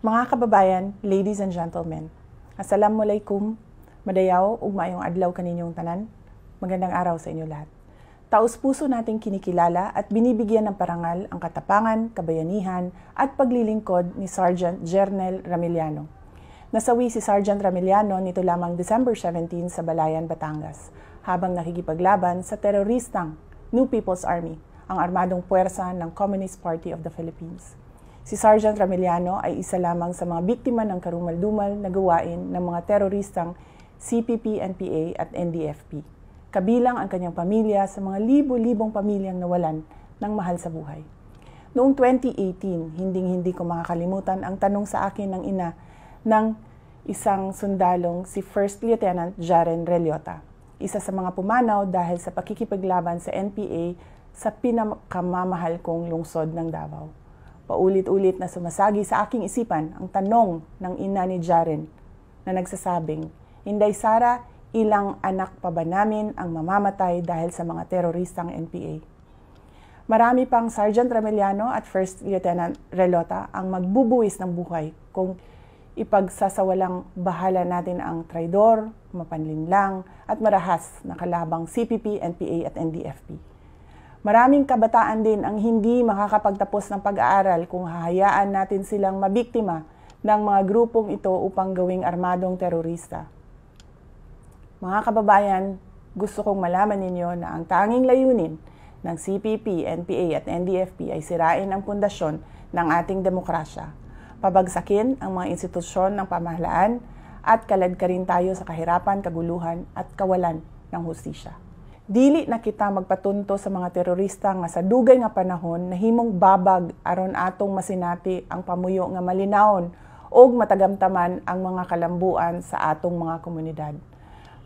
Mga kababayan, ladies and gentlemen, Assalamualaikum, madayaw ug maayong adlaw kaninyong tanan. Magandang araw sa inyo lahat. Taos-puso nating kinikilala at binibigyan ng parangal ang katapangan, kabayanihan at paglilingkod ni Sergeant Jernel Ramiliano. Nasawi si Sergeant Ramiliano nito lamang December 17 sa Balayan, Batangas, habang nakikipaglaban sa teroristang New People's Army, ang armadong puwersa ng Communist Party of the Philippines. Si Sergeant Ramiliano ay isa lamang sa mga biktima ng karumal-dumal na gawain ng mga teroristang CPP, NPA at NDFP. Kabilang ang kanyang pamilya sa mga libo-libong pamilyang nawalan ng mahal sa buhay. Noong 2018, hinding-hindi ko makakalimutan ang tanong sa akin ng ina ng isang sundalong si First Lieutenant Jaren Reliota, isa sa mga pumanaw dahil sa pakikipaglaban sa NPA sa pinakamamahal kong lungsod ng Davao. Paulit-ulit na sumasagi sa aking isipan ang tanong ng ina ni Jaren na nagsasabing, "Inday Sara, ilang anak pa ba namin ang mamamatay dahil sa mga teroristang NPA?" Marami pang Sergeant Ramiliano at First Lieutenant Relota ang magbubuwis ng buhay kung ipagsasawalang bahala natin ang traidor, mapanlinlang at marahas na kalabang CPP, NPA at NDFP. Maraming kabataan din ang hindi makakapagtapos ng pag-aaral kung hahayaan natin silang mabiktima ng mga grupong ito upang gawing armadong terorista. Mga kababayan, gusto kong malaman ninyo na ang tanging layunin ng CPP, NPA at NDFP ay sirain ang pundasyon ng ating demokrasya, pabagsakin ang mga institusyon ng pamahalaan at kaladkarin tayo sa kahirapan, kaguluhan at kawalan ng hustisya. Dili na kita magpatunto sa mga terorista nga sa dugay nga panahon na himong babag aron atong masinati ang pamuyo nga malinawon o matagamtaman ang mga kalambuan sa atong mga komunidad.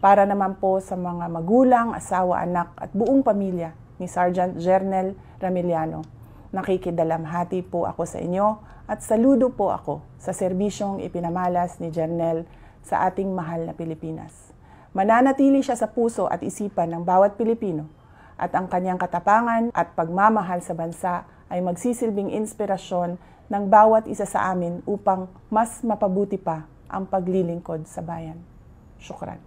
Para naman po sa mga magulang, asawa, anak at buong pamilya ni Sergeant Jernel Ramiliano, nakikidalamhati po ako sa inyo at saludo po ako sa serbisyong ipinamalas ni Jernel sa ating mahal na Pilipinas. Mananatili siya sa puso at isipan ng bawat Pilipino at ang kanyang katapangan at pagmamahal sa bansa ay magsisilbing inspirasyon ng bawat isa sa amin upang mas mapabuti pa ang paglilingkod sa bayan. Syukran.